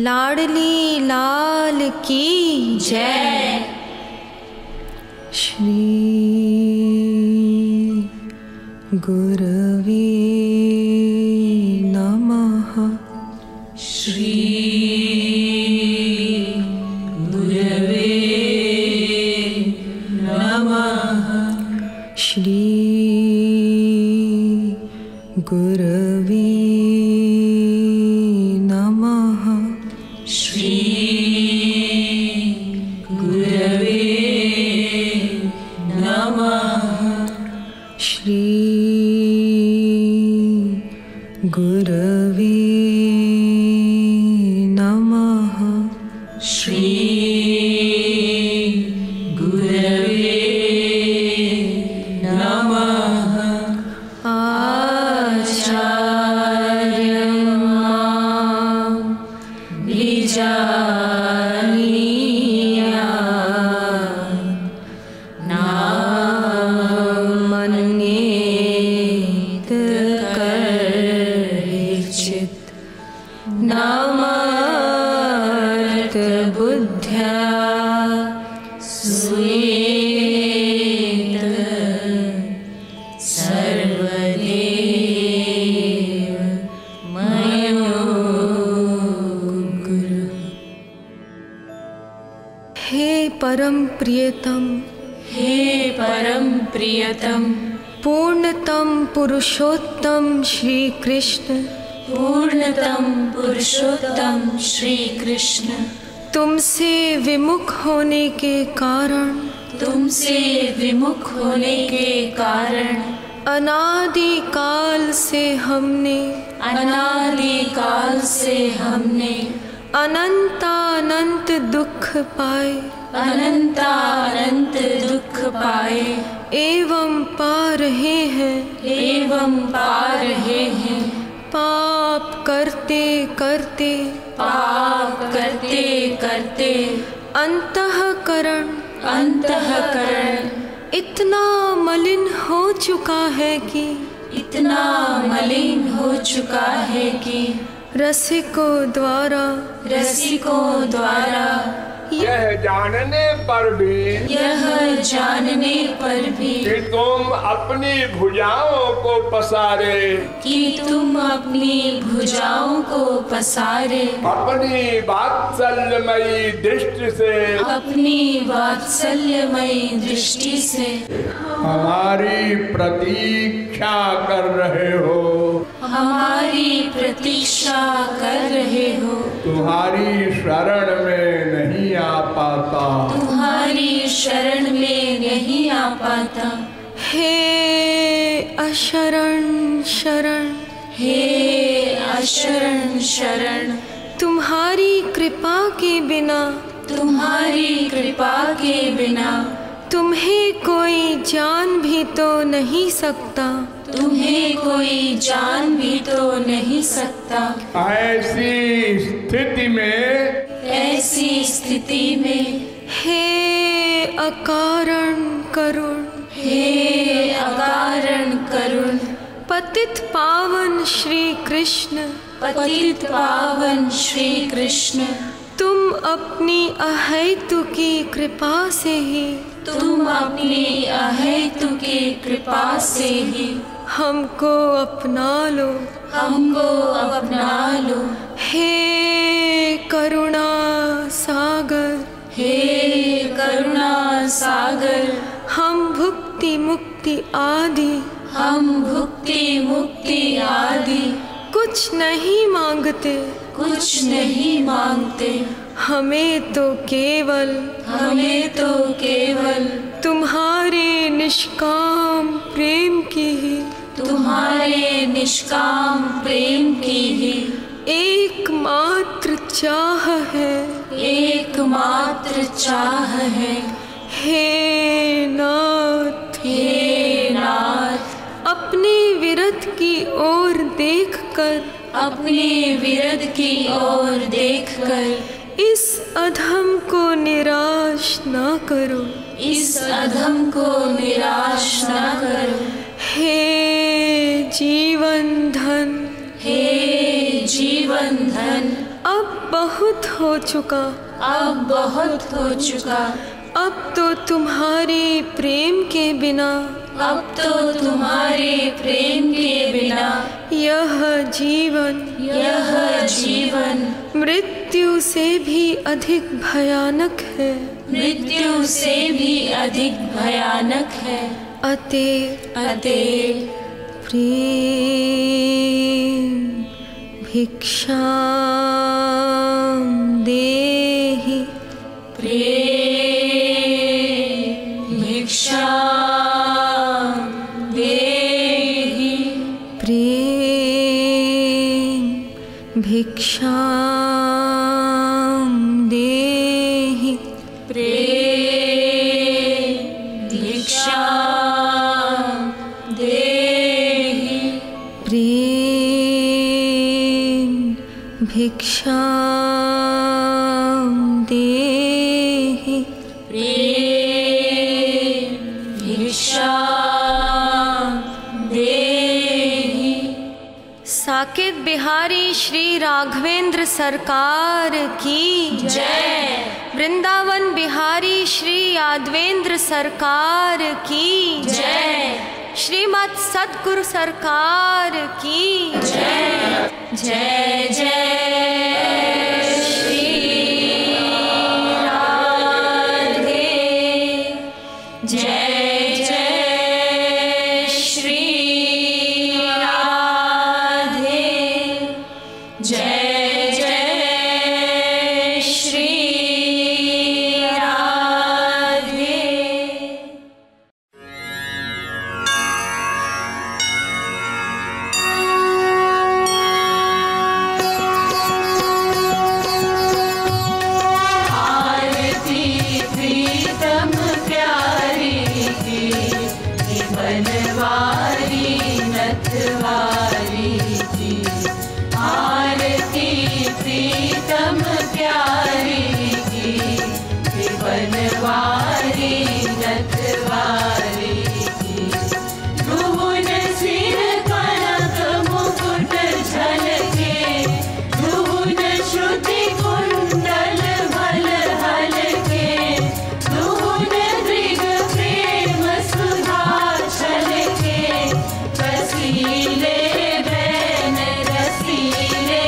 लाडली लाल की जय। श्री गुरवे नमः। श्री गुरवे नमः। श्री गुरवे नमः। श्री गुरवे नमः। श्री गुरवे नमः। श्री गुरवे नमः। आचार्यं मां बीजानीया नामन्येत कर्हिचित् नामार्थ बुद्ध्या सुयेत सर्वदेव मयो गुरु। हे परम प्रियतम, हे परम प्रियतम, पूर्णतम पुरुषोत्तम श्री कृष्ण, पूर्णतम पुरुषोत्तम श्री कृष्ण, तुमसे विमुख होने के कारण, तुमसे विमुख होने के कारण अनादि काल से हमने अनंतानंत दुख पाए, अनंतानंत दुख पाए एवं पा रहे हैं, एवं पा रहे हैं। पाप करते करते, पाप करते करते अंतःकरण इतना मलिन हो चुका है कि, इतना मलिन हो चुका है कि रसिकों द्वारा यह जानने पर भी कि तुम अपनी भुजाओं को पसारे, अपनी वात्सल्यमयी दृष्टि से हमारी प्रतीक्षा कर रहे हो, तुम्हारी शरण में नहीं आ पाता, हे अशरण शरण, तुम्हारी कृपा के बिना तुम्हें कोई जान भी तो नहीं सकता, ऐसी स्थिति में हे अकारण करुण, पतित पावन श्री कृष्ण, तुम अपनी अहेतुकी कृपा से ही हमको अपना लो, हे करुणा सागर, हम भुक्ति मुक्ति आदि कुछ नहीं मांगते, हमें तो केवल तुम्हारे निष्काम प्रेम की ही एकमात्र चाह है। हे नाथ, अपने विरध की ओर देखकर इस अधम को निराश ना करो, हे जीवन धन, अब बहुत हो चुका, अब बहुत हो चुका। अब तो तुम्हारे प्रेम के बिना, अब तो तुम्हारे प्रेम के बिना यह जीवन मृत्यु से भी अधिक भयानक है, मृत्यु से भी अधिक भयानक है। अतएव प्रेम भिक्षां देहि, प्रेम भिक्षां देहि, प्रेम भिक्षां देहि, प्रेम भिक्षां देहि, प्रेम भिक्षां देहि, प्रेम भिक्षां देहि। साकेत बिहारी श्री राघवेंद्र सरकार की जय। वृंदावन बिहारी श्री यादवेंद्र सरकार की जय। श्रीमद सद्गुरु सरकार की जय जय जय श्री राधे, जय जय श्री राधे, जय जय श्री राधे। आरती प्रीतम प्यारी की, बनवारी नथवारी की। आरती प्रीतम प्यारी की, बनवारी नथवारी की। भुवन सिर कनक मुकुट झलके, भुवन श्रुति कुंडल भल हलके। भुवन दृग प्रेम सुधा छलके, रसीले बैन रसीले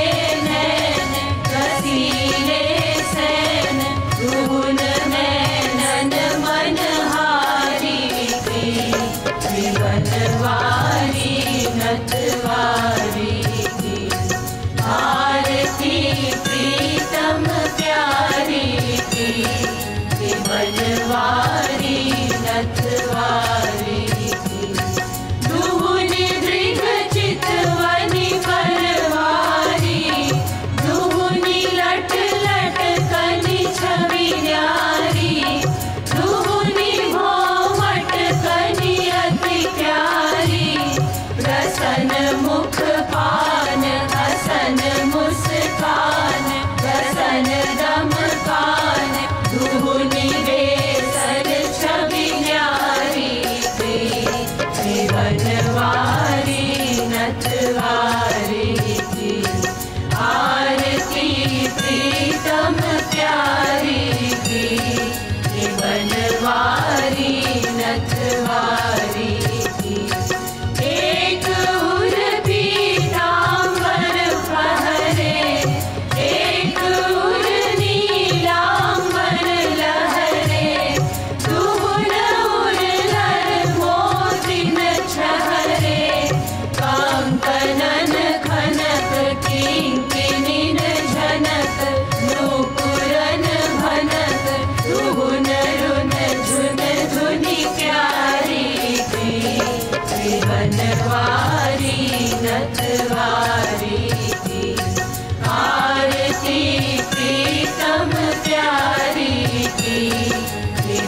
नैन, रसीले सैन। भुवन नैनन मनहारी के, बनवारी नथवारी की। आरती प्रीतम प्यारी की, बनवारी नथवारी की। दुहुनि दृग चितवनि परवारी, दुहुनि लट लट कनि छवि न्यारी। दुहुनि भौमट कनि अति प्यारी, प्रसन्न मुख पान हसन मुस्कान, प्रसन्न दम कान। दुहुनि बेसन छवि न्यारी के, बनवारी नथवारी की। आरती प्रीतम प्यारी की, बनवारी नथवारी की। एक उर पीतांबर पहरे, एक उर नीलांबर लहरे। दुहुन उर लर मोतिन छहरे, कंकनन खनक किंकिनिन झनक। नूपुरन भनक, दुहुन रुन झुन धुनि प्यारी की, बनवारी नथवारी की। आरती प्रीतम प्यारी की,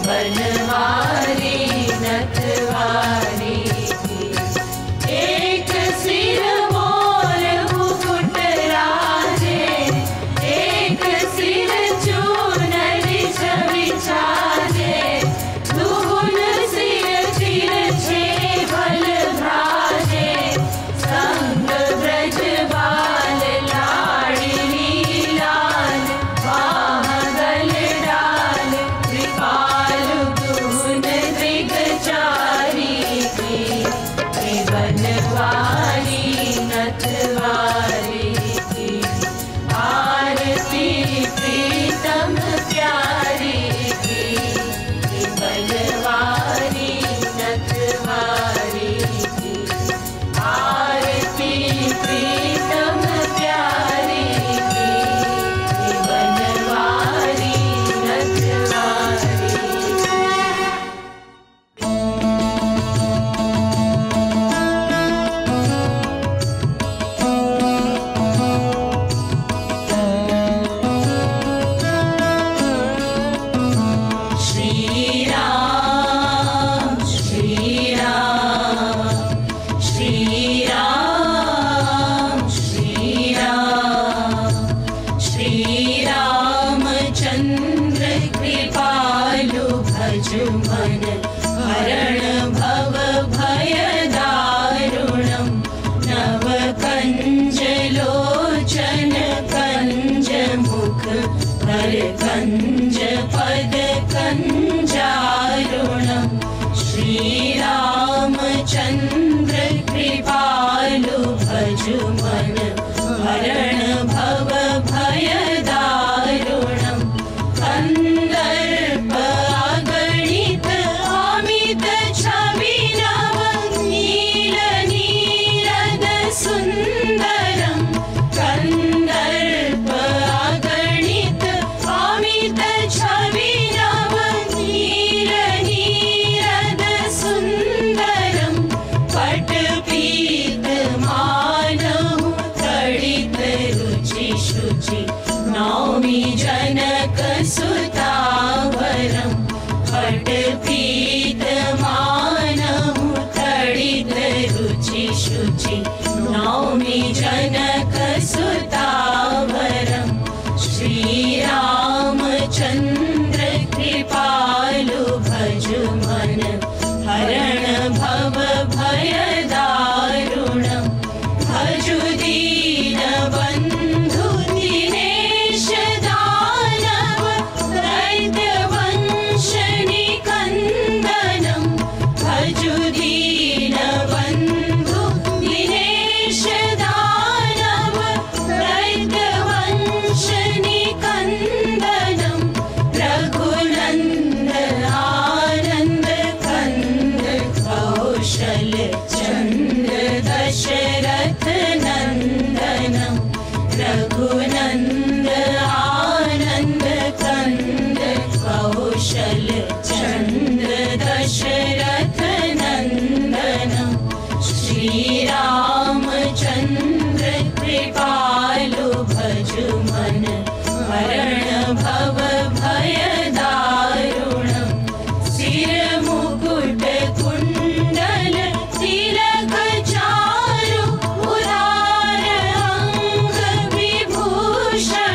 बनवारी नथवारी की। एक सिर मोर मुकुट राजे, एक सिर चूनरी छवि छाजे। दुहुन सिर तिरछे भल भ्राजे, संग ब्रज कौशल चंद्र दशरथ नंदनम रघुनंद आनंद कंद कौशल चंद्र दशरथ नंदनम श्री रामचंद्र कृपालु भजुमन हरण भव भय दारुणम सिर मुकुट कुंडल तिलक चारु उदार अंग विभूषण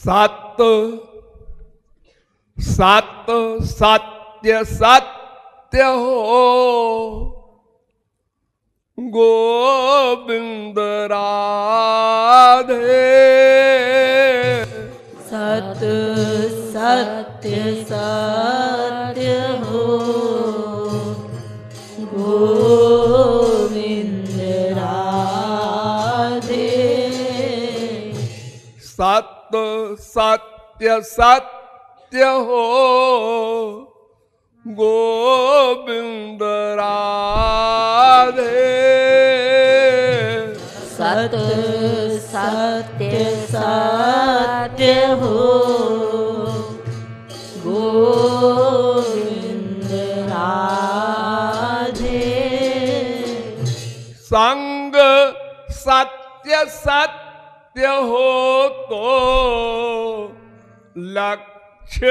सत सत सत्य सत्य हो गोविंद राधे। सत सत्य सत्य हो गोविंद राधे। सत सत्य सत्य हो गोविंद राधे। सत सत्य सत्य हो गोविंद राधे। संग सत्य सत्य हो तो लक्ष्य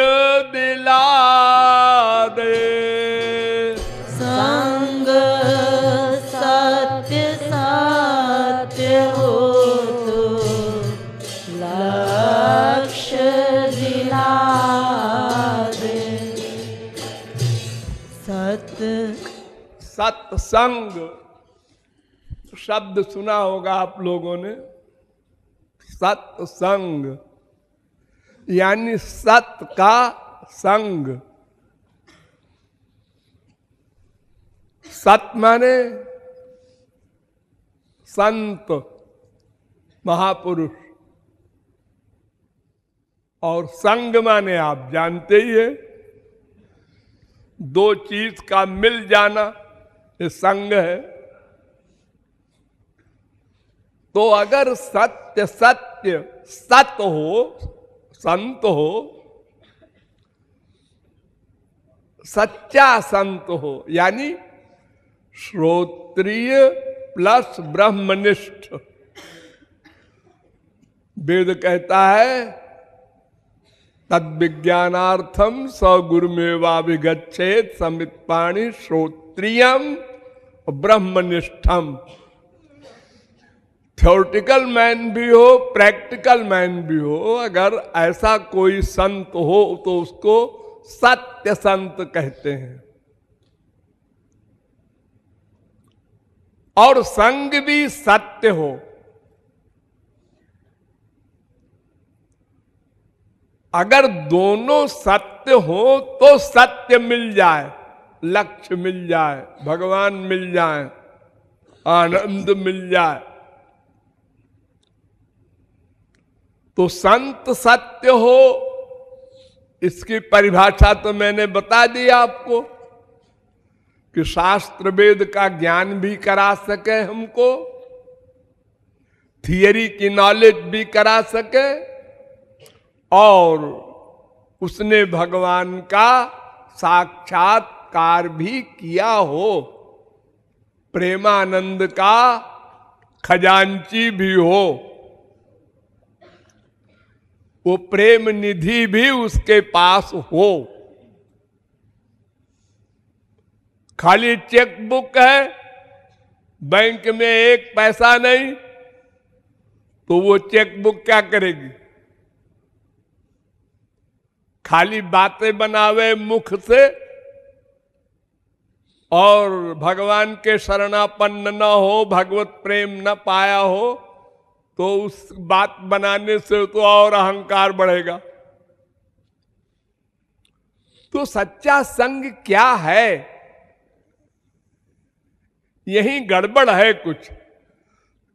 दिला दे। संग सत्य सत्य हो तो लक्ष्य दिला दे। सत्संग शब्द सुना होगा आप लोगों ने। सत्संग यानी सत का संग। सत माने संत महापुरुष और संग माने आप जानते ही है, दो चीज का मिल जाना ये संग है। तो अगर सत्य सत्य सत हो, संत हो, सच्चा संत हो यानी श्रोत्रिय प्लस ब्रह्मनिष्ठ। वेद कहता है तद विज्ञानार्थम स गुरुमेवाभिगच्छेत समित्पाणि श्रोत्रियम ब्रह्मनिष्ठम। थ्योरेटिकल मैन भी हो, प्रैक्टिकल मैन भी हो, अगर ऐसा कोई संत हो तो उसको सत्य संत कहते हैं। और संग भी सत्य हो। अगर दोनों सत्य हो तो सत्य मिल जाए, लक्ष्य मिल जाए, भगवान मिल जाए, आनंद मिल जाए। तो संत सत्य हो, इसकी परिभाषा तो मैंने बता दी आपको कि शास्त्र वेद का ज्ञान भी करा सके हमको, थियरी की नॉलेज भी करा सके, और उसने भगवान का साक्षात्कार भी किया हो, प्रेमानंद का खजांची भी हो, वो प्रेम निधि भी उसके पास हो। खाली चेक बुक है, बैंक में एक पैसा नहीं, तो वो चेक बुक क्या करेगी? खाली बातें बनावे मुख से और भगवान के शरणापन्न न हो, भगवत प्रेम न पाया हो, तो उस बात बनाने से तो और अहंकार बढ़ेगा। तो सच्चा संग क्या है? यही गड़बड़ है कुछ,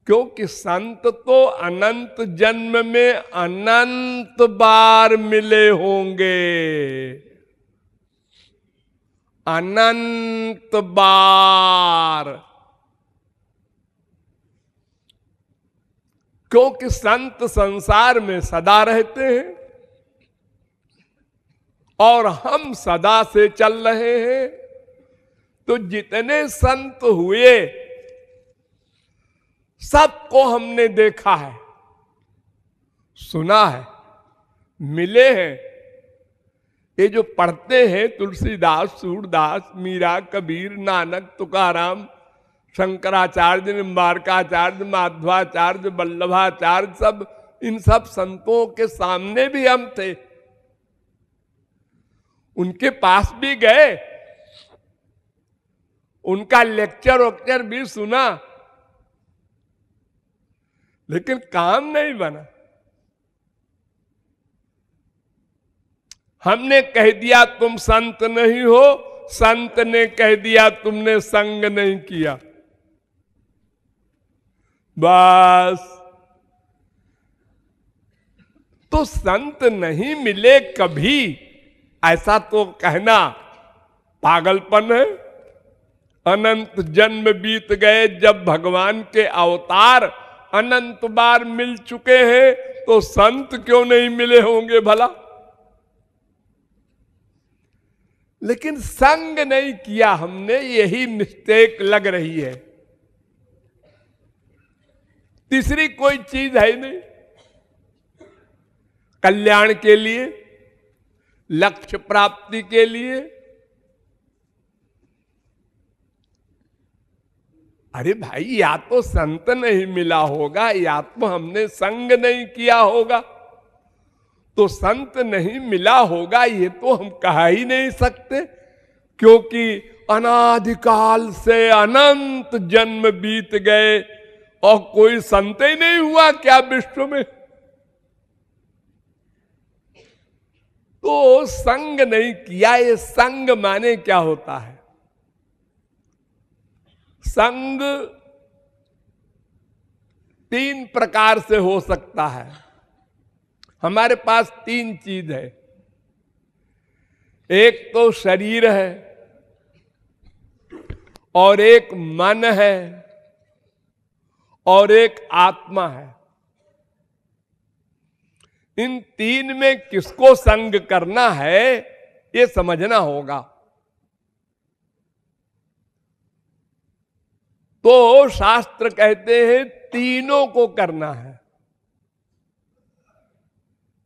क्योंकि संत तो अनंत जन्म में अनंत बार मिले होंगे, अनंत बार। क्योंकि संत संसार में सदा रहते हैं और हम सदा से चल रहे हैं। तो जितने संत हुए सबको हमने देखा है, सुना है, मिले हैं। ये जो पढ़ते हैं तुलसीदास, सूरदास, मीरा, कबीर, नानक, तुकाराम, शंकराचार्य, निम्बारकाचार्य, माधवाचार्य, वल्लभाचार्य, सब इन सब संतों के सामने भी हम थे, उनके पास भी गए, उनका लेक्चर वक्चर भी सुना, लेकिन काम नहीं बना। हमने कह दिया तुम संत नहीं हो, संत ने कह दिया तुमने संग नहीं किया। बस तो संत नहीं मिले कभी, ऐसा तो कहना पागलपन है। अनंत जन्म बीत गए, जब भगवान के अवतार अनंत बार मिल चुके हैं, तो संत क्यों नहीं मिले होंगे भला? लेकिन संग नहीं किया हमने, यही मिस्टेक लग रही है। तीसरी कोई चीज है नहीं। कल्याण के लिए, लक्ष्य प्राप्ति के लिए, अरे भाई या तो संत नहीं मिला होगा, या तो हमने संग नहीं किया होगा। तो संत नहीं मिला होगा ये तो हम कह ही नहीं सकते, क्योंकि अनादिकाल से अनंत जन्म बीत गए और कोई संत ही नहीं हुआ क्या विश्व में? तो संग नहीं किया। ये संग माने क्या होता है? संग तीन प्रकार से हो सकता है। हमारे पास तीन चीज है। एक तो शरीर है, और एक मन है, और एक आत्मा है। इन तीन में किसको संग करना है ये समझना होगा। तो शास्त्र कहते हैं तीनों को करना है।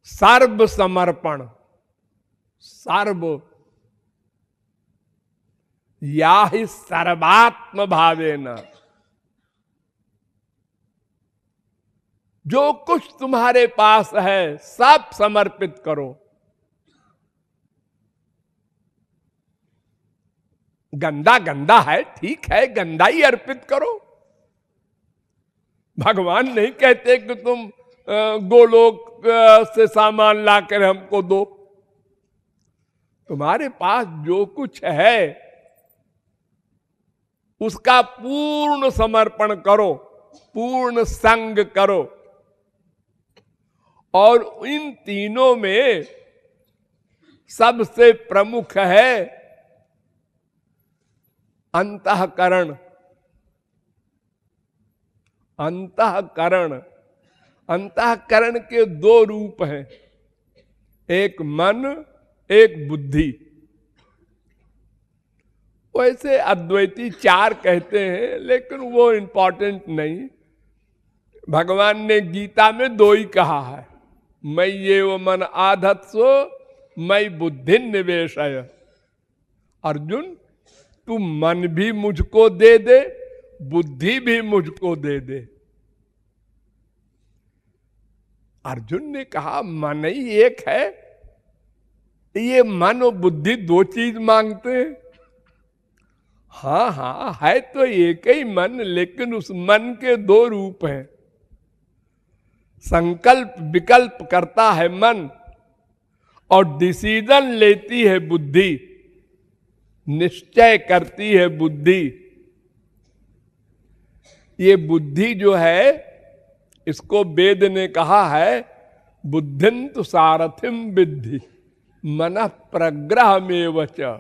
सर्व समर्पण, सर्व या ही सर्वात्म भावेन, जो कुछ तुम्हारे पास है सब समर्पित करो। गंदा गंदा है, ठीक है, गंदा ही अर्पित करो। भगवान नहीं कहते कि तुम गोलोक से सामान लाकर हमको दो। तुम्हारे पास जो कुछ है उसका पूर्ण समर्पण करो, पूर्ण संग करो। और इन तीनों में सबसे प्रमुख है अंतःकरण। अंतःकरण, अंतःकरण के दो रूप हैं, एक मन, एक बुद्धि। वैसे अद्वैती चार कहते हैं, लेकिन वो इंपॉर्टेंट नहीं। भगवान ने गीता में दो ही कहा है, मैं ये वो मन आधत्सो मैं बुद्धि निवेशय। अर्जुन तू मन भी मुझको दे दे, बुद्धि भी मुझको दे दे। अर्जुन ने कहा मन ही एक है, ये मन और बुद्धि दो चीज मांगते हैं। हाँ हाँ है तो एक ही मन, लेकिन उस मन के दो रूप हैं। संकल्प विकल्प करता है मन, और डिसीजन लेती है बुद्धि, निश्चय करती है बुद्धि। ये बुद्धि जो है, इसको वेद ने कहा है बुद्धिं तु सारथिम विद्धि मनः प्रग्रहमेव च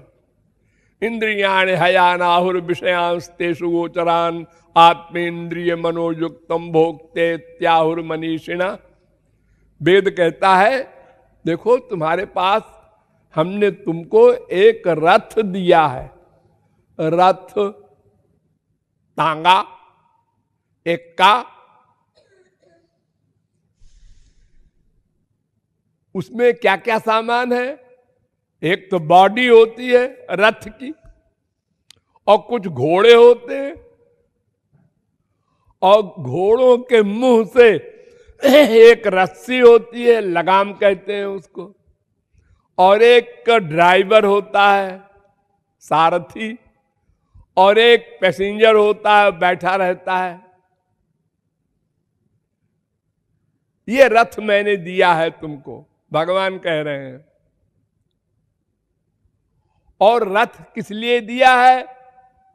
इंद्रियाणि हयानाहुर विषयांस्तेषु गोचरान् आत्मेन्द्रिय मनोयुक्तम भोक्ते त्याहुर मनीषिणा। वेद कहता है देखो तुम्हारे पास हमने तुमको एक रथ दिया है, रथ तांगा एक्का, उसमें क्या क्या सामान है? एक तो बॉडी होती है रथ की, और कुछ घोड़े होते हैं, और घोड़ों के मुंह से एक रस्सी होती है, लगाम कहते हैं उसको, और एक ड्राइवर होता है, सारथी, और एक पैसेंजर होता है, बैठा रहता है। ये रथ मैंने दिया है तुमको, भगवान कह रहे हैं। और रथ किस लिए दिया है?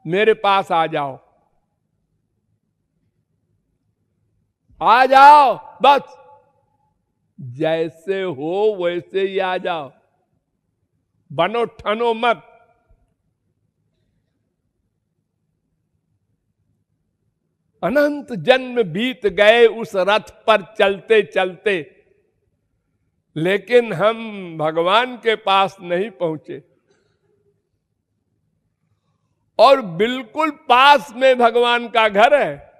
मेरे पास आ जाओ, आ जाओ, बस जैसे हो वैसे ही आ जाओ, बनो ठनो मत। अनंत जन्म बीत गए उस रथ पर चलते चलते, लेकिन हम भगवान के पास नहीं पहुंचे। और बिल्कुल पास में भगवान का घर है।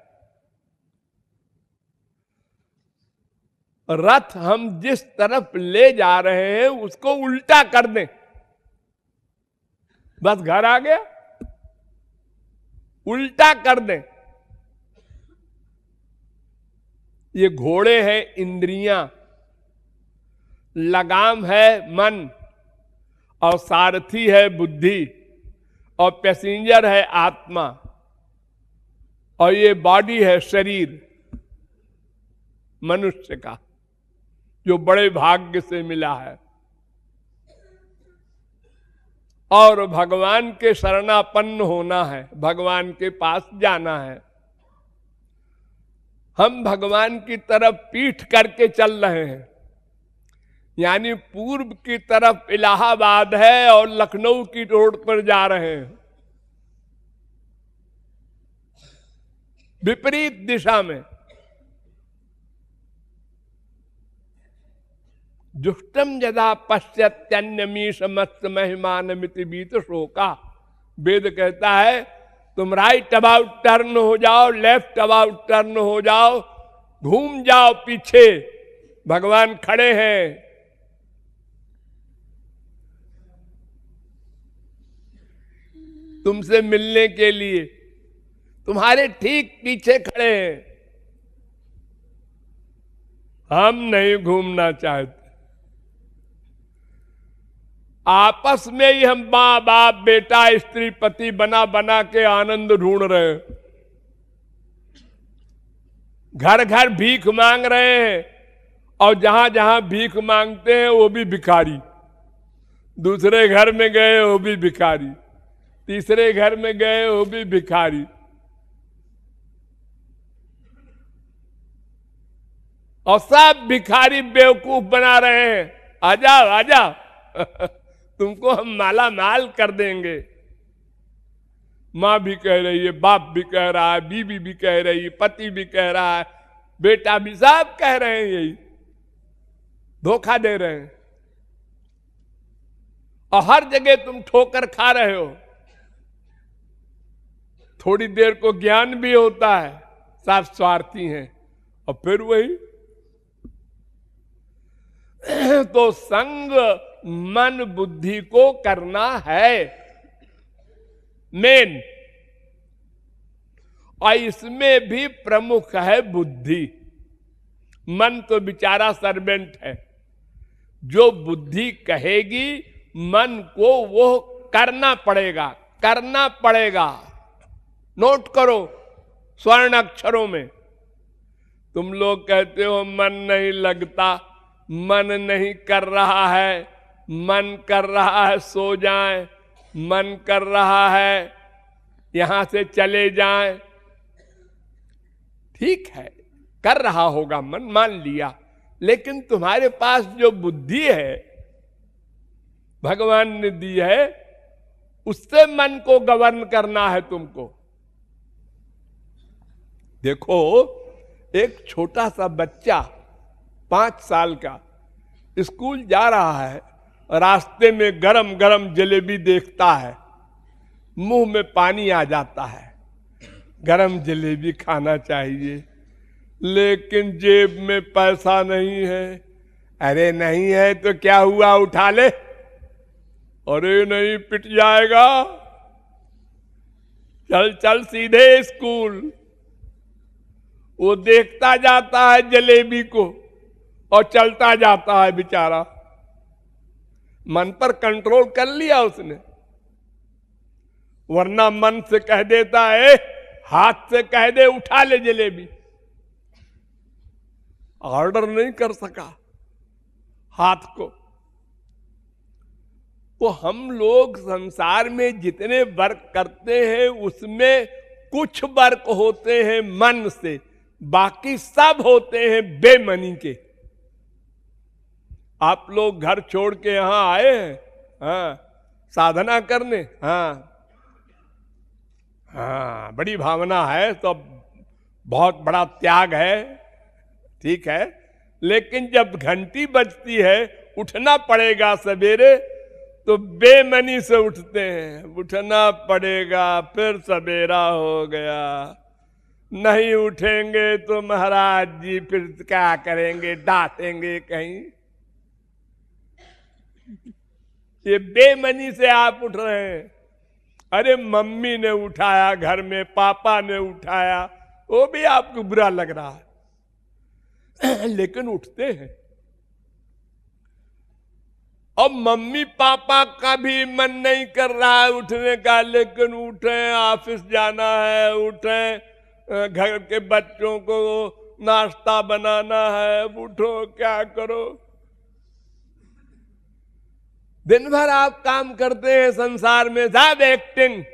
रथ हम जिस तरफ ले जा रहे हैं उसको उल्टा कर दें, बस घर आ गया। उल्टा कर दें। ये घोड़े हैं इंद्रियां, लगाम है मन, और सारथी है बुद्धि, और पैसेंजर है आत्मा, और ये बॉडी है शरीर मनुष्य का, जो बड़े भाग्य से मिला है। और भगवान के शरणापन्न होना है, भगवान के पास जाना है। हम भगवान की तरफ पीठ करके चल रहे हैं, यानी पूर्व की तरफ इलाहाबाद है और लखनऊ की रोड पर जा रहे हैं, विपरीत दिशा में। जुष्टम यदा पश्यत्यन्यमीश मस्त महिमान मिति बीत शोका। वेद कहता है तुम राइट अबाउट टर्न हो जाओ, लेफ्ट अबाउट टर्न हो जाओ, घूम जाओ पीछे, भगवान खड़े हैं। तुमसे मिलने के लिए, तुम्हारे ठीक पीछे खड़े हैं। हम नहीं घूमना चाहते। आपस में ही हम मां बाप बेटा स्त्री पति बना बना के आनंद ढूंढ रहे हैं। घर घर भीख मांग रहे हैं, और जहां जहां भीख मांगते हैं वो भी भिखारी। दूसरे घर में गए वो भी भिखारी, तीसरे घर में गए वो भी भिखारी। और सब भिखारी बेवकूफ बना रहे हैं। आ जाओ आ जाओ तुमको हम माला माल कर देंगे। मां भी कह रही है, बाप भी कह रहा है, बीवी भी कह रही है, पति भी कह रहा है, बेटा भी, सब कह रहे हैं यही, धोखा दे रहे हैं। और हर जगह तुम ठोकर खा रहे हो। थोड़ी देर को ज्ञान भी होता है, सब स्वार्थी हैं, और फिर वही। तो संग मन बुद्धि को करना है मेन, और इसमें भी प्रमुख है बुद्धि। मन तो बेचारा सर्वेंट है, जो बुद्धि कहेगी मन को वो करना पड़ेगा, करना पड़ेगा। नोट करो स्वर्ण अक्षरों में। तुम लोग कहते हो मन नहीं लगता, मन नहीं कर रहा है, मन कर रहा है सो जाएं, मन कर रहा है यहां से चले जाएं। ठीक है, कर रहा होगा मन, मान लिया, लेकिन तुम्हारे पास जो बुद्धि है भगवान ने दी है, उससे मन को गवर्न करना है तुमको। देखो, एक छोटा सा बच्चा 5 साल का स्कूल जा रहा है, रास्ते में गरम गरम जलेबी देखता है, मुंह में पानी आ जाता है। गरम जलेबी खाना चाहिए, लेकिन जेब में पैसा नहीं है। अरे नहीं है तो क्या हुआ, उठा ले। अरे नहीं, पिट जाएगा, चल चल सीधे स्कूल। वो देखता जाता है जलेबी को और चलता जाता है बेचारा। मन पर कंट्रोल कर लिया उसने, वरना मन से कह देता है, हाथ से कह दे उठा ले जलेबी, ऑर्डर नहीं कर सका हाथ को। तो हम लोग संसार में जितने वर्क करते हैं उसमें कुछ वर्क होते हैं मन से, बाकी सब होते हैं बेमनी के। आप लोग घर छोड़ के यहां आए हैं, हाँ, साधना करने, हाँ हाँ, बड़ी भावना है तो बहुत बड़ा त्याग है, ठीक है। लेकिन जब घंटी बजती है उठना पड़ेगा सवेरे, तो बेमनी से उठते हैं, उठना पड़ेगा, फिर सवेरा हो गया। नहीं उठेंगे तो महाराज जी फिर क्या करेंगे, डांटेंगे कहीं। ये बेमनी से आप उठ रहे हैं। अरे मम्मी ने उठाया, घर में पापा ने उठाया, वो भी आपको बुरा लग रहा है लेकिन उठते हैं। और मम्मी पापा का भी मन नहीं कर रहा है उठने का, लेकिन उठे, ऑफिस जाना है, उठे, घर के बच्चों को नाश्ता बनाना है, उठो, क्या करो। दिन भर आप काम करते हैं संसार में, सब एक्टिंग,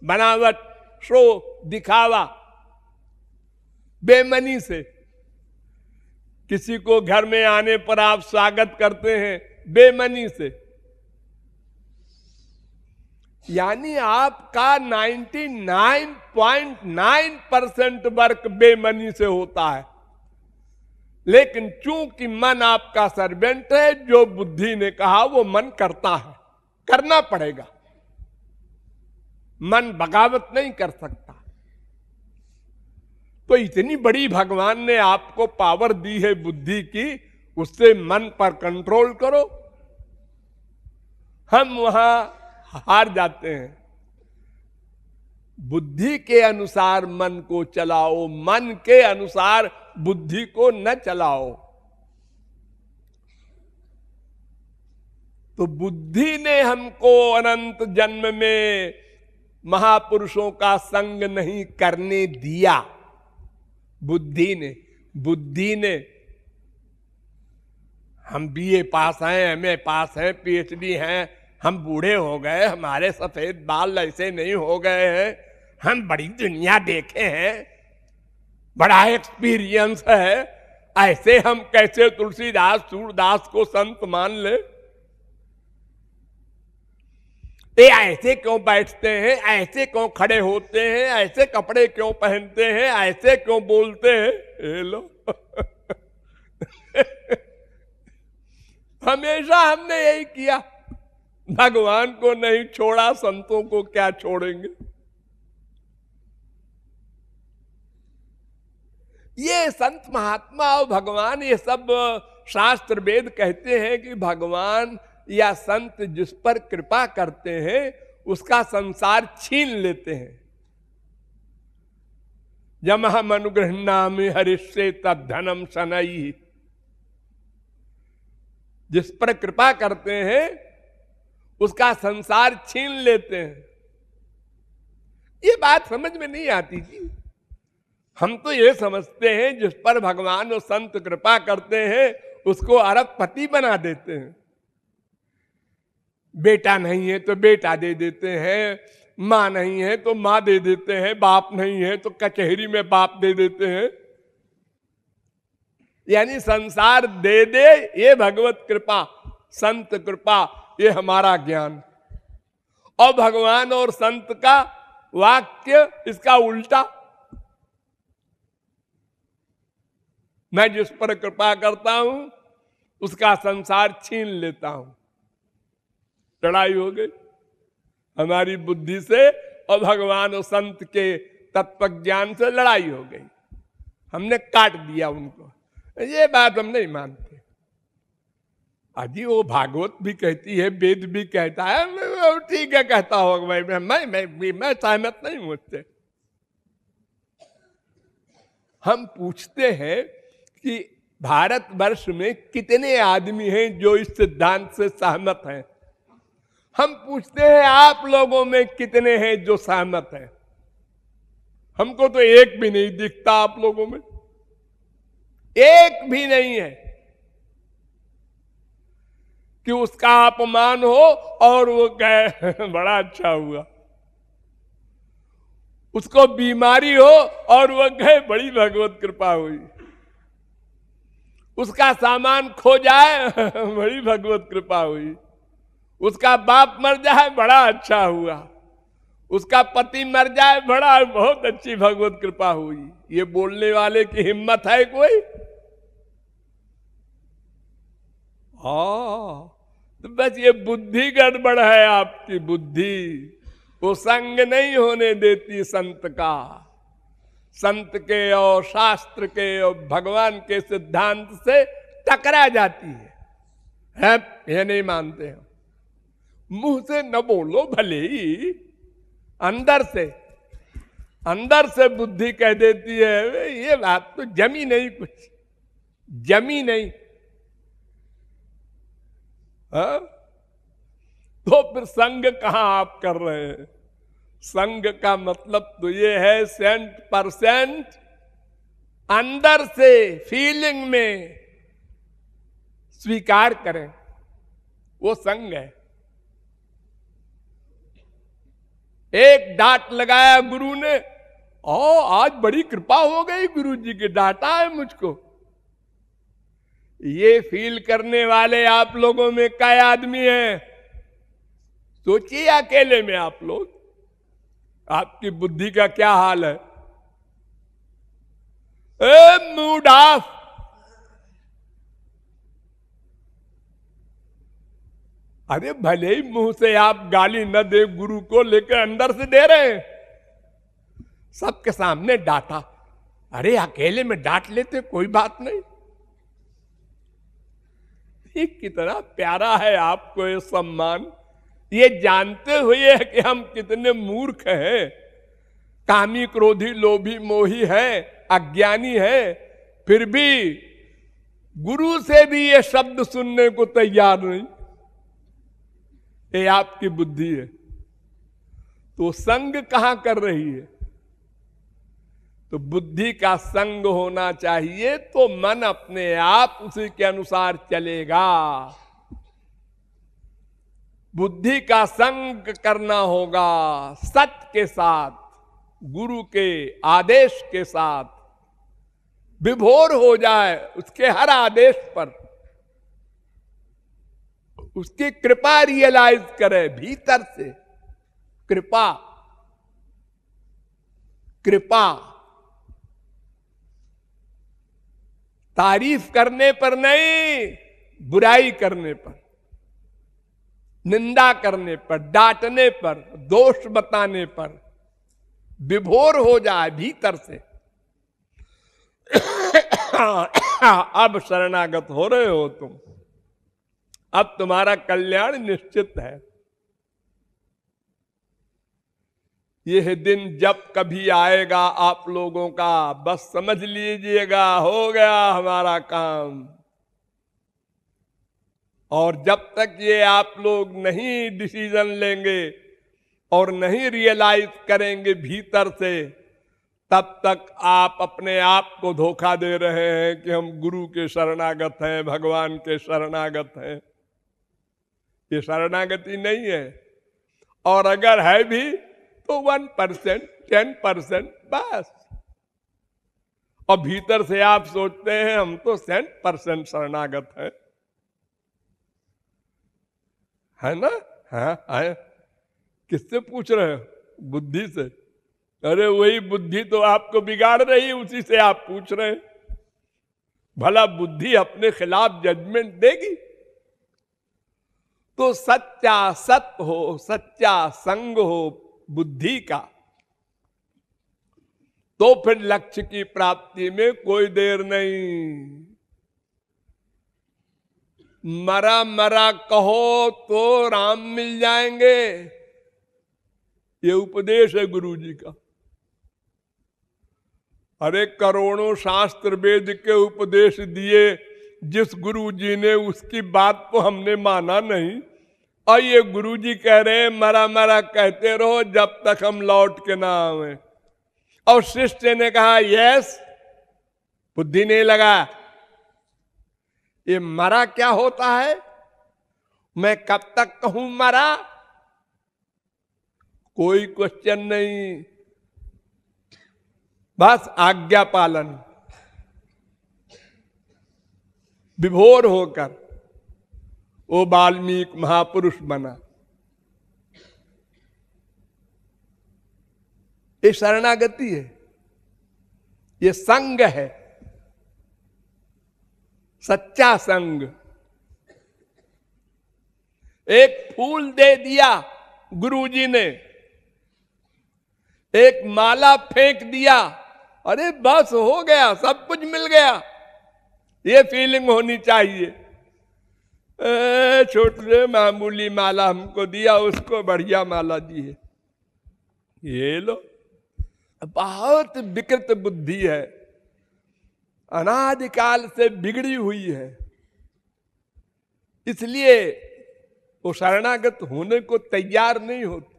बनावट, शो, दिखावा, बेमनी से। किसी को घर में आने पर आप स्वागत करते हैं बेमनी से। यानी आपका 99.9% वर्क बेमनी से होता है। लेकिन चूंकि मन आपका सर्वेंट है, जो बुद्धि ने कहा वो मन करता है, करना पड़ेगा। मन बगावत नहीं कर सकता। तो इतनी बड़ी भगवान ने आपको पावर दी है बुद्धि की, उससे मन पर कंट्रोल करो। हम वहां हार जाते हैं। बुद्धि के अनुसार मन को चलाओ, मन के अनुसार बुद्धि को न चलाओ। तो बुद्धि ने हमको अनंत जन्म में महापुरुषों का संग नहीं करने दिया। बुद्धि ने हम बीए पास हैं, एमए पास हैं, पीएचडी हैं, हम बूढ़े हो गए, हमारे सफेद बाल ऐसे नहीं हो गए हैं, हम बड़ी दुनिया देखे हैं, बड़ा एक्सपीरियंस है, ऐसे हम कैसे तुलसीदास सूरदास को संत मान ले। ये ऐसे क्यों बैठते हैं, ऐसे क्यों खड़े होते हैं, ऐसे कपड़े क्यों पहनते हैं, ऐसे क्यों बोलते हैं। ये लो हमेशा हमने यही किया, भगवान को नहीं छोड़ा, संतों को क्या छोड़ेंगे। ये संत महात्मा और भगवान, ये सब शास्त्र वेद कहते हैं कि भगवान या संत जिस पर कृपा करते हैं उसका संसार छीन लेते हैं। यमहम अनुगृह्णामि हरिष्ये तद्धनम शनैः। जिस पर कृपा करते हैं उसका संसार छीन लेते हैं। ये बात समझ में नहीं आती थी। हम तो ये समझते हैं जिस पर भगवान और संत कृपा करते हैं उसको अरबपति बना देते हैं। बेटा नहीं है तो बेटा दे देते हैं, मां नहीं है तो मां दे देते हैं, बाप नहीं है तो कचहरी में बाप दे देते हैं। यानी संसार दे दे, ये भगवत कृपा, संत कृपा, ये हमारा ज्ञान। और भगवान और संत का वाक्य इसका उल्टा। मैं जिस पर कृपा करता हूं उसका संसार छीन लेता हूं। लड़ाई हो गई हमारी बुद्धि से और भगवान और संत के तत्व ज्ञान से लड़ाई हो गई। हमने काट दिया उनको। ये बात हम नहीं मानते। अजी वो भागवत भी कहती है, वेद भी कहता है, ठीक है कहता होगा भाई, मैं सहमत नहीं हूं उससे। हम पूछते हैं कि भारतवर्ष में कितने आदमी हैं जो इस सिद्धांत से सहमत हैं। हम पूछते हैं आप लोगों में कितने हैं जो सहमत हैं। हमको तो एक भी नहीं दिखता, आप लोगों में एक भी नहीं है कि उसका अपमान हो और वो कहे बड़ा अच्छा हुआ, उसको बीमारी हो और वो कहे बड़ी भगवत कृपा हुई, उसका सामान खो जाए बड़ी भगवत कृपा हुई, उसका बाप मर जाए बड़ा अच्छा हुआ, उसका पति मर जाए बड़ा बहुत अच्छी भगवत कृपा हुई। ये बोलने वाले की हिम्मत है कोई? तो बस ये बुद्धि गड़बड़ है आपकी बुद्धि, वो संग नहीं होने देती संत का, संत के और शास्त्र के और भगवान के सिद्धांत से टकरा जाती है। ये नहीं मानते हैं, मुंह से न बोलो भले ही, अंदर से बुद्धि कह देती है ये बात तो जमी नहीं, कुछ जमी नहीं। हाँ? तो फिर संग कहां आप कर रहे हैं? संग का मतलब तो ये है 100% अंदर से फीलिंग में स्वीकार करें, वो संग है। एक डांट लगाया गुरु ने, आज बड़ी कृपा हो गई गुरु जी की, डांटा है मुझको। ये फील करने वाले आप लोगों में कई आदमी हैं? सोचिए अकेले में आप लोग, आपकी बुद्धि का क्या हाल है? मूड ऑफ, अरे भले ही मुंह से आप गाली न दे गुरु को, लेकर अंदर से दे रहे हैं, सबके सामने डांटा। अरे अकेले में डांट लेते कोई बात नहीं। ये कितना प्यारा है आपको ये सम्मान, ये जानते हुए कि हम कितने मूर्ख हैं, कामी क्रोधी लोभी मोही है, अज्ञानी है, फिर भी गुरु से भी ये शब्द सुनने को तैयार नहीं। ये आपकी बुद्धि है। तो संग कहां कर रही है? तो बुद्धि का संग होना चाहिए, तो मन अपने आप उसी के अनुसार चलेगा। बुद्धि का संग करना होगा सत्य के साथ, गुरु के आदेश के साथ, विभोर हो जाए उसके हर आदेश पर, उसकी कृपा रियलाइज करे भीतर से। कृपा, कृपा तारीफ करने पर नहीं, बुराई करने पर, निंदा करने पर, डांटने पर, दोष बताने पर विभोर हो जाए भीतर से। अब शरणागत हो रहे हो तुम, अब तुम्हारा कल्याण निश्चित है। यह दिन जब कभी आएगा आप लोगों का, बस समझ लीजिएगा हो गया हमारा काम। और जब तक ये आप लोग नहीं डिसीजन लेंगे और नहीं रियलाइज करेंगे भीतर से, तब तक आप अपने आप को धोखा दे रहे हैं कि हम गुरु के शरणागत हैं, भगवान के शरणागत हैं। ये शरणागति नहीं है। और अगर है भी तो 1%, 10% बस। और भीतर से आप सोचते हैं हम तो 100% शरणागत हैं, है ना? है। किससे पूछ रहे हो? बुद्धि से। अरे वही बुद्धि तो आपको बिगाड़ रही है, उसी से आप पूछ रहे हैं। भला बुद्धि अपने खिलाफ जजमेंट देगी? तो सच्चा सत्य हो, सच्चा संग हो बुद्धि का, तो फिर लक्ष्य की प्राप्ति में कोई देर नहीं। मरा मरा कहो तो राम मिल जाएंगे, ये उपदेश है गुरु जी का। अरे करोड़ों शास्त्र वेद के उपदेश दिए, जिस गुरु जी ने उसकी बात को हमने माना नहीं, और ये गुरु जी कह रहे हैं मरा मरा कहते रहो जब तक हम लौट के ना आवे। और शिष्य ने कहा यस, बुद्धि नहीं लगा। ये मरा क्या होता है, मैं कब तक कहूं मरा, कोई क्वेश्चन नहीं, बस आज्ञा पालन। विभोर होकर वो वाल्मीकि महापुरुष बना। ये शरणागति है, ये संग है, सच्चा संग। एक फूल दे दिया गुरुजी ने, एक माला फेंक दिया, अरे बस हो गया, सब कुछ मिल गया, ये फीलिंग होनी चाहिए। छोटे मामूली माला हमको दिया, उसको बढ़िया माला दी है, ये लो। बहुत विकृत बुद्धि है, अनादिकाल से बिगड़ी हुई है, इसलिए वो शरणागत होने को तैयार नहीं होती,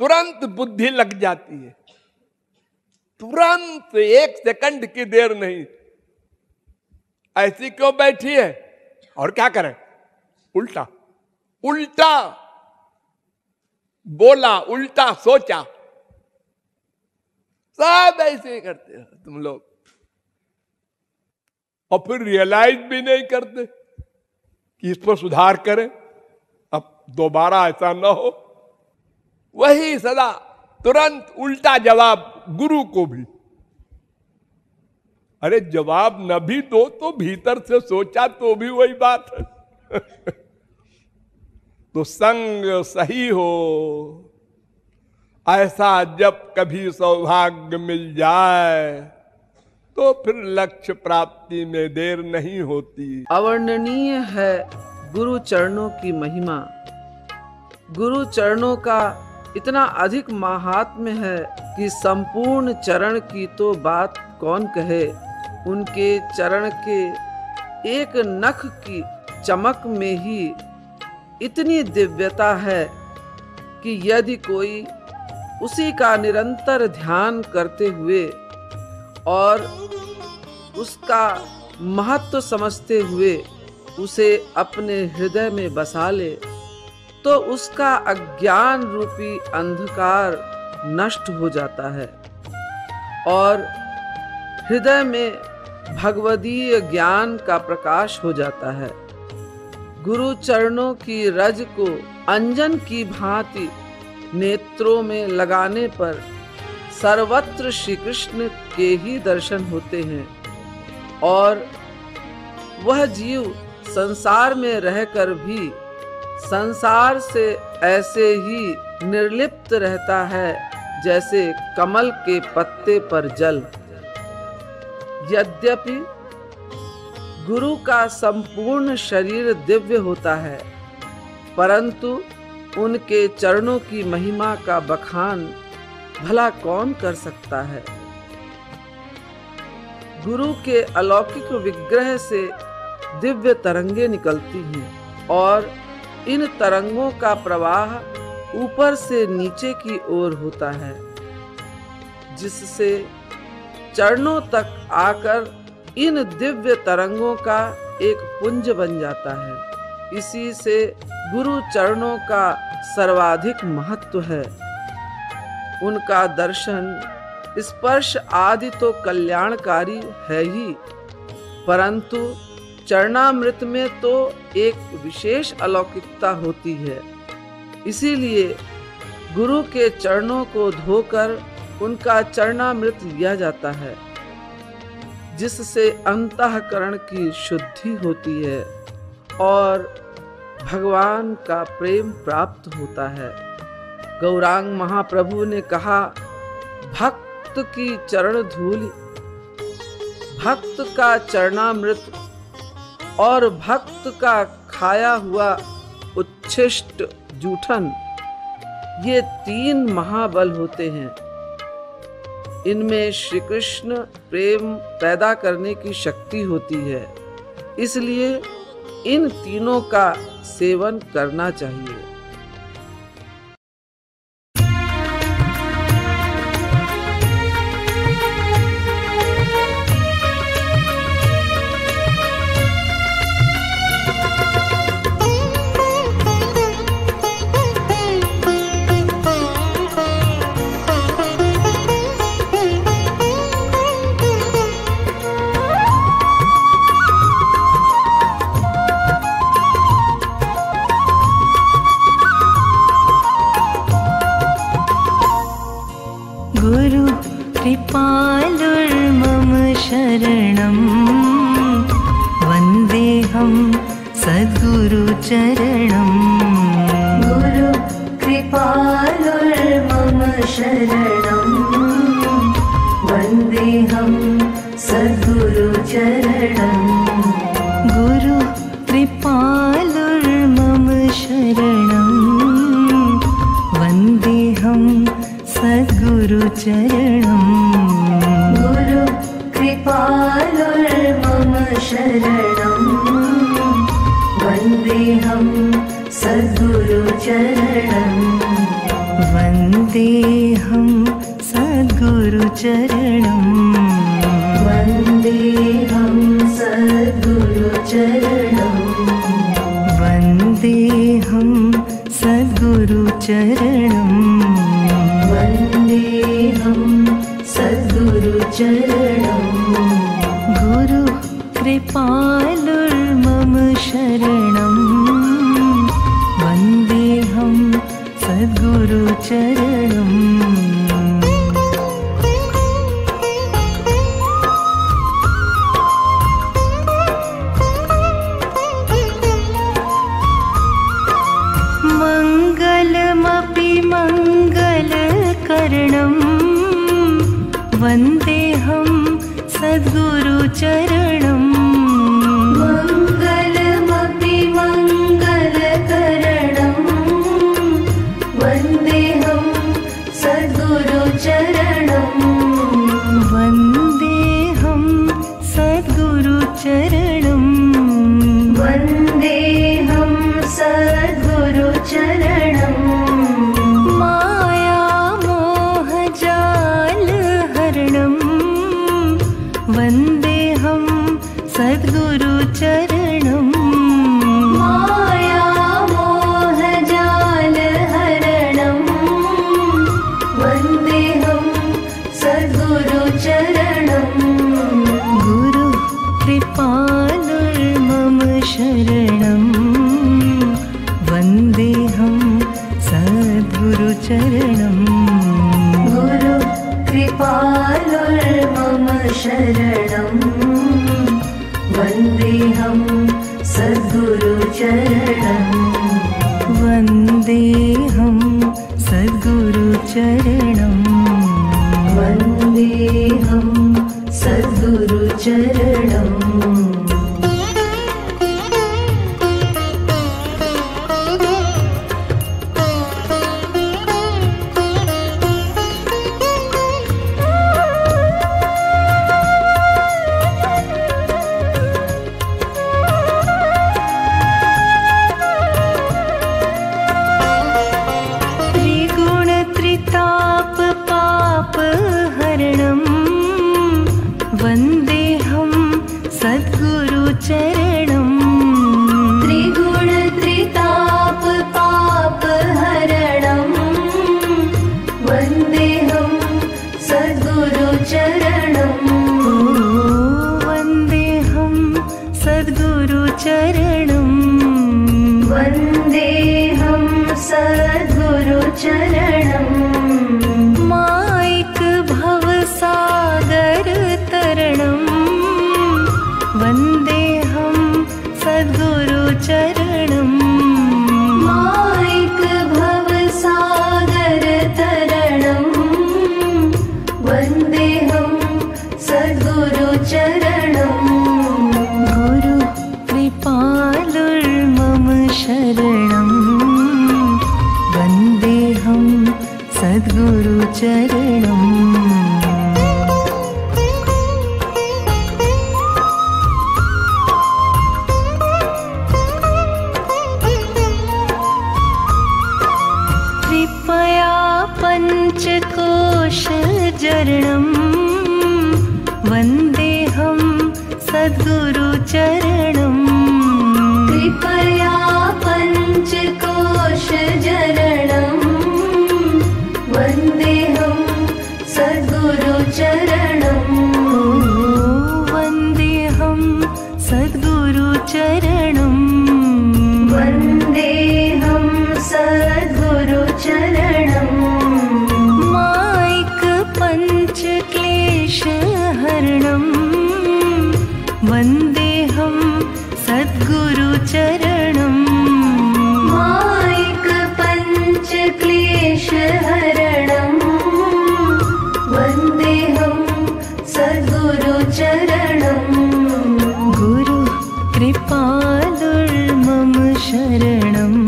तुरंत बुद्धि लग जाती है, तुरंत, एक सेकंड की देर नहीं। ऐसी क्यों बैठी है, और क्या करें, उल्टा उल्टा बोला, उल्टा सोचा, सब ऐसे ही करते हो तुम लोग, और फिर रियलाइज भी नहीं करते कि इस पर सुधार करें, अब दोबारा ऐसा ना हो। वही सदा तुरंत उल्टा जवाब गुरु को भी। अरे जवाब न भी दो तो भीतर से सोचा तो भी वही बात है। तो संग सही हो, ऐसा जब कभी सौभाग्य मिल जाए तो फिर लक्ष्य प्राप्ति में देर नहीं होती। अवर्णनीय है गुरु चरणों की महिमा। गुरु चरणों का इतना अधिक महात्म्य है कि संपूर्ण चरण की तो बात कौन कहे। उनके चरण के एक नख की चमक में ही इतनी दिव्यता है कि यदि कोई उसी का निरंतर ध्यान करते हुए और उसका महत्व समझते हुए उसे अपने हृदय में बसा ले तो उसका अज्ञान रूपी अंधकार नष्ट हो जाता है और हृदय में भगवदीय ज्ञान का प्रकाश हो जाता है। गुरु चरणों की रज को अंजन की भांति नेत्रों में लगाने पर सर्वत्र श्री कृष्ण के ही दर्शन होते हैं और वह जीव संसार में रहकर भी संसार से ऐसे ही निर्लिप्त रहता है जैसे कमल के पत्ते पर जल। यद्यपि गुरु का संपूर्ण शरीर दिव्य होता है, परंतु उनके चरणों की महिमा का बखान भला कौन कर सकता है। गुरु के अलौकिक विग्रह से दिव्य तरंगे निकलती हैं और इन तरंगों का प्रवाह ऊपर से नीचे की ओर होता है, जिससे चरणों तक आकर इन दिव्य तरंगों का एक पुंज बन जाता है। इसी से गुरु चरणों का सर्वाधिक महत्व है। उनका दर्शन स्पर्श आदि तो कल्याणकारी है ही, परंतु चरणामृत में तो एक विशेष अलौकिकता होती है। इसीलिए गुरु के चरणों को धोकर उनका चरणामृत लिया जाता है, जिससे अंतःकरण की शुद्धि होती है और भगवान का प्रेम प्राप्त होता है। गौरांग महाप्रभु ने कहा, भक्त की चरण धूलि, भक्त का चरणामृत और भक्त का खाया हुआ उच्छिष्ट जूठन, ये तीन महाबल होते हैं। इनमें श्री कृष्ण प्रेम पैदा करने की शक्ति होती है, इसलिए इन तीनों का सेवन करना चाहिए। गुरु कृपालुर्मम शरणं वन्देऽहं सद्गुरुचरणं। गुरु कृपालुर्मम शरणं वन्देऽहं सद्गुरुचरणं। गुरु कृपालुर्मम शरणं वन्देऽहं सद्गुरुचरणं। गुरु कृपालुर्मम शरणं वन्देऽहं सद्गुरुचरणं। वन्देऽहं सद्गुरुचरणं। वन्देऽहं सद्गुरुचरणं। वन्देऽहं सद्गुरुचरणं। वन्देऽहं सद्गुरुचरणं। गुरु कृपालुर्मम शरणं वन्देऽहं सद्गुरुचरणं। मङ्गलमपि मङ्गलकरणं वन्देऽहं सद्गुरुचरणं। मङ्गलमपि मङ्गलकरणं वन्देऽहं सद्गुरुचरणं। वन्देऽहं सद्गुरुचरणं। वन्देऽहं सद्गुरुचरणं। मायामोहजालहरणं वन्देऽहं सद्गुरुचरणं। मायामोहजालहरणं वन्देऽहं सद्गुरुचरणं। गुरु कृपालुर्मम शरणं वन्देऽहं सद्गुरुचरणं। गुरु कृपालुर्मम शरणं वन्देऽहं सद्गुरुचरणं। वन्देऽहं सद्गुरुचरणं। वन्देऽहं सद्गुरुचरणं। त्रिगुणत्रितापपापहरणं वन्देऽहं सद्गुरुचरणं। त्रिगुणत्रितापपापहरणं वन्देऽहं सद्गुरुचरणं। वन्देऽहं सद्गुरुचरणं। वन्देऽहं सद्गुरुचरणं। माइक भवसागरतरणं वन्देऽहं सद्गुरुचरणं। माइक भवसागरतरणं वन्देऽहं सद्गुरुचरणं। गुरु कृपालुर्मम शरणं वन्देऽहं सद्गुरुचरणं। चरणम् कृपया पञ्चकोशजरणम् वन्देऽहं सद्गुरुचरणम् वन्देऽहं सद्गुरुचरणम् वन्देऽहं सद्गुरुचरणम् माइक पञ्चक्लेशहरणम् वन्देऽहं सद्गुरुचरणम् माइक पञ्चक्लेशहरणम् वन्देऽहं सद्गुरुचरणम् गुरु कृपालुर्मम शरणम्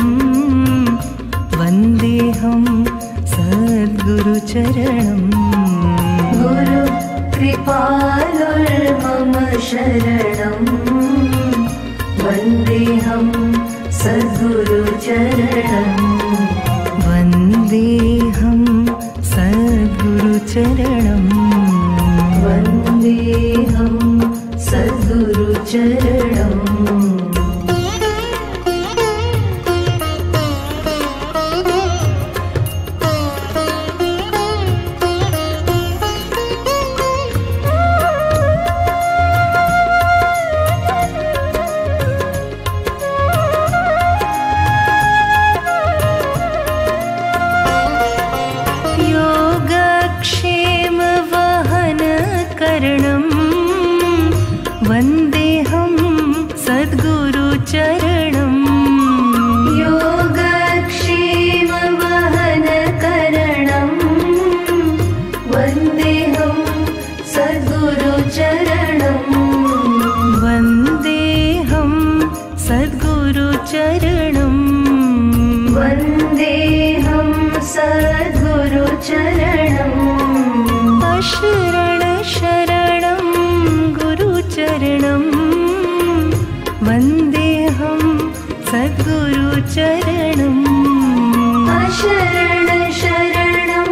वन्देऽहं सद्गुरुचरणम् गुरु कृपालुर्मम शरणम् वन्देऽहं सद्गुरुचरणम् वन्देऽहं सद्गुरुचरणम् वन्देऽहं सद्गुरुचरणम् वन्देऽहं सद्गुरुचरणम् योगक्षेमवहनकरणम् वन्देऽहं सद्गुरुचरणम् वन्देऽहं सद्गुरुचरणम् वन्देऽहं सद्गुरुचरणम् अशरण शरणं गुरुचरणं वन्देऽहं सद्गुरुचरणम् अशरण शरणं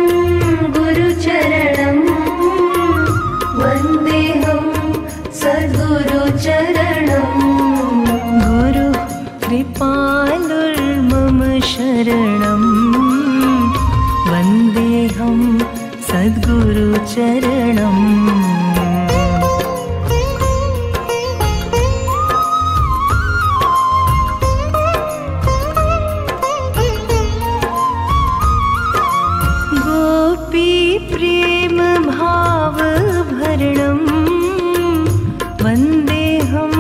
गुरुचरणं वन्देऽहं सद्गुरुचरणम् गुरु कृपालुर्मम शरणम् वन्देऽहं सद्गुरुचरणम् गोपी प्रेम भाव भरणं वन्देऽहं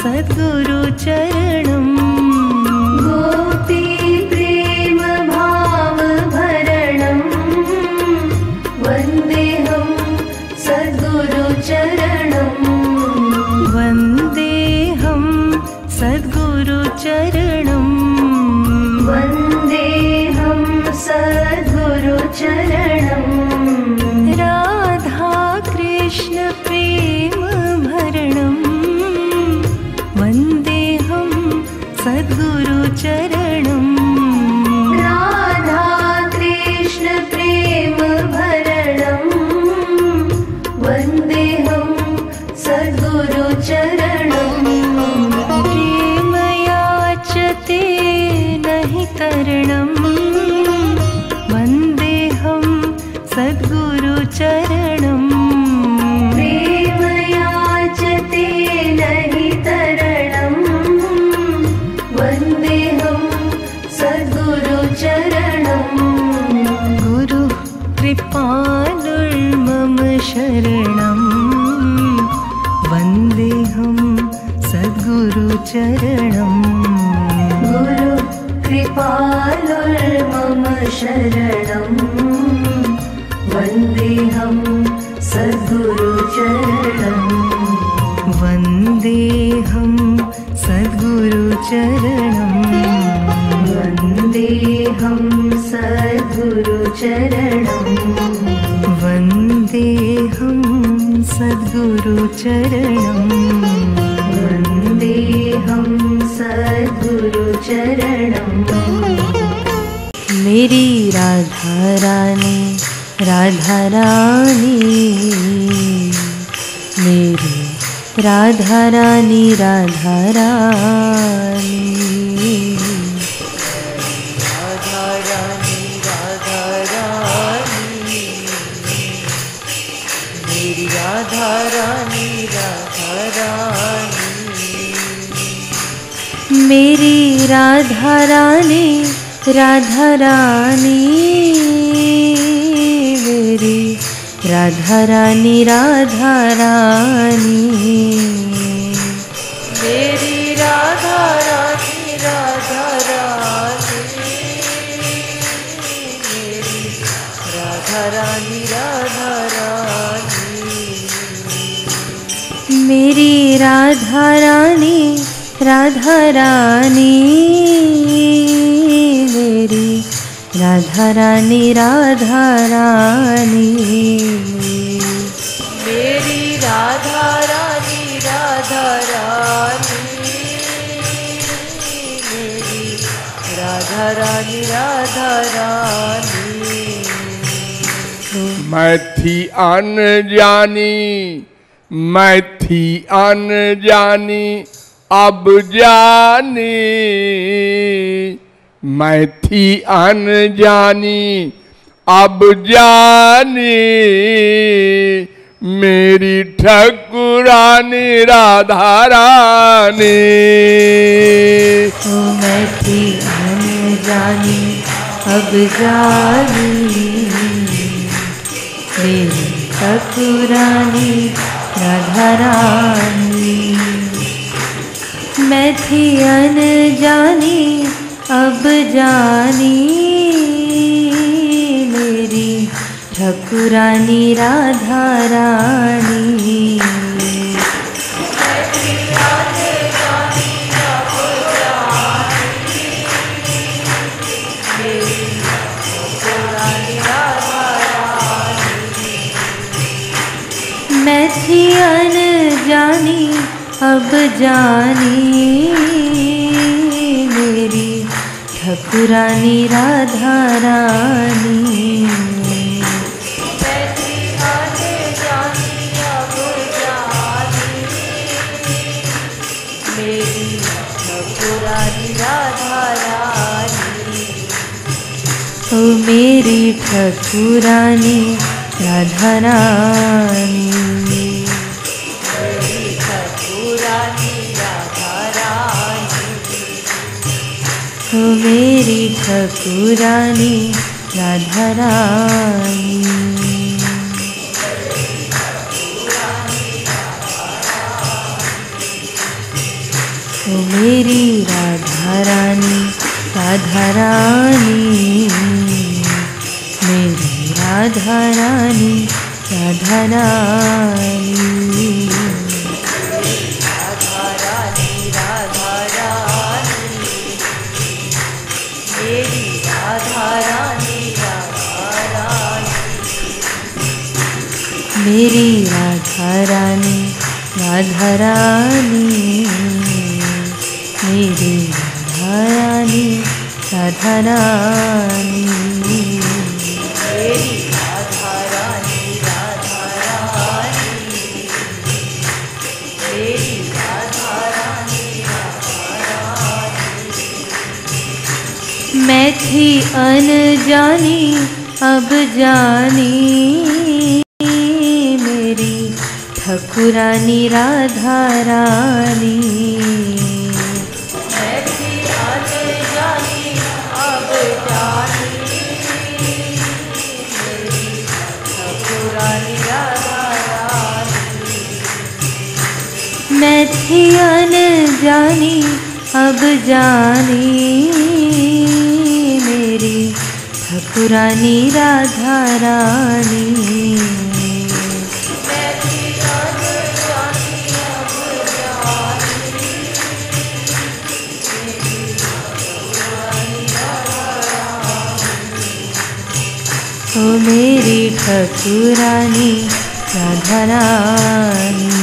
सद्गुरुचरणम् गोपी प्रेम भाव भरणं वन्देऽहं सद्गुरुचरणम् वन्देऽहं सद्गुरुचरणम् वन्देऽहं सद्गुरुचरणम् राधा कृष्ण प्रेम भरणं वन्देऽहं सद्गुरुचरणम् राधा कृष्ण प्रेम भरणं वन्देऽहं सद्गुरुचरणम् प्रेम याचते नहि तरणं वन्देऽहं सद्गुरुचरणम् प्रेम याचते नहि तरणं वन्देऽहं सद्गुरुचरणम् गुरु कृपालुर्मम शरणम् वन्देऽहं सद्गुरुचरणम् गुरु कृपालुर्मम शरणम् वन्देऽहं सद्गुरुचरणम् वन्देऽहं सद्गुरुचरणम् वन्देऽहं सद्गुरुचरणम् वन्देऽहं सद्गुरुचरणम् वन्देऽहं सद्गुरुचरणम् मेरी राधा रानी मेरी राधा रानी राधा रानी, राधा रानी राधा रानी, मेरी राधा रानी राधा रानी, मेरी राधा रानी राधा रानी, मेरी राधा रानी राधा रानी, मेरी राधा रानी राधा रानी, मेरी राधा रानी राधा रानी, मेरी राधा रानी राधा रानी, मेरी राधा रानी राधा रानी, मेरी राधा रानी राधा रानी, मेरी राधा रानी राधा रानी, मैं थी अनजानी, मैं थी अनजानी अब जानी, मैं थी अनजानी अब जानी, मेरी ठकुरानी राधा रानी। ओ मैं थी अनजानी अब जानी, मेरी ठकुरानी राधा रानी, मैं थी अनजानी अब जानी, मेरी ठकुरानी राधा रानी, मैं थी अनजानी अब जानी, मेरी ठकुरानी राधा रानी, मेरी ठकुरानी राधा रानी, ओ मेरी ठकुरानी राधा रानी, मेरी ठकुरानी राधा रानी, ओ मेरी ठकुरानी राधा रानी, ओ मेरी राधा रानी राधा रानी, मेरी राधा रानी राधा रानी, राधा रानी राधा रानी, मेरी राधा रानी राधा रानी, मेरी राधा रानी राधा रानी, मेरी राधा रानी राधा रानी, मेरी राधा रानी राधा रानी, मेरी राधा रानी राधा रानी, मैं थी अनजानी अब जानी, मेरी ठकुरानी राधा रानी, मैं थी अनजानी अब जानी, मेरी ठकुरानी राधा रानी, मैं थी अनजानी अब जानी, मेरी ठकुरानी राधा रानी, मैं थी अनजानी अब जानी, मेरी ठकुरानी राधा रानी, ओ मेरी ठकुरानी राधा रानी,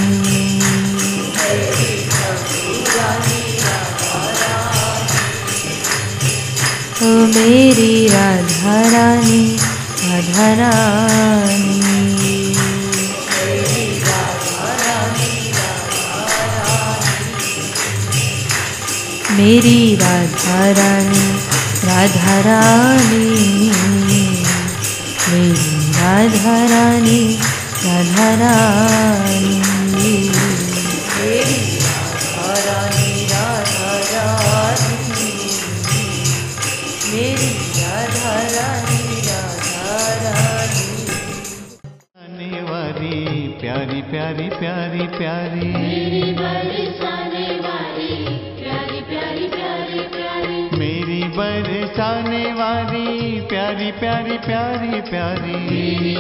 मेरी ठकुरानी राधा रानी, ओ मेरी राधा रानी राधा रानी, मेरी राधा रानी राधा मेरी राधा रानी, राधा रानी, मेरी राधा रानी, राधा रानी, मेरी राधा रानी, राधा रानी, मेरी राधा रानी, राधा रानी। आने वाली प्यारी प्यारी प्यारी प्यारी, मेरी बरसाने वाली प्यारी प्यारी प्यारी प्यारी, मेरी बरसाने वाली प्यारी प्यारी प्यारी प्यारी, मेरी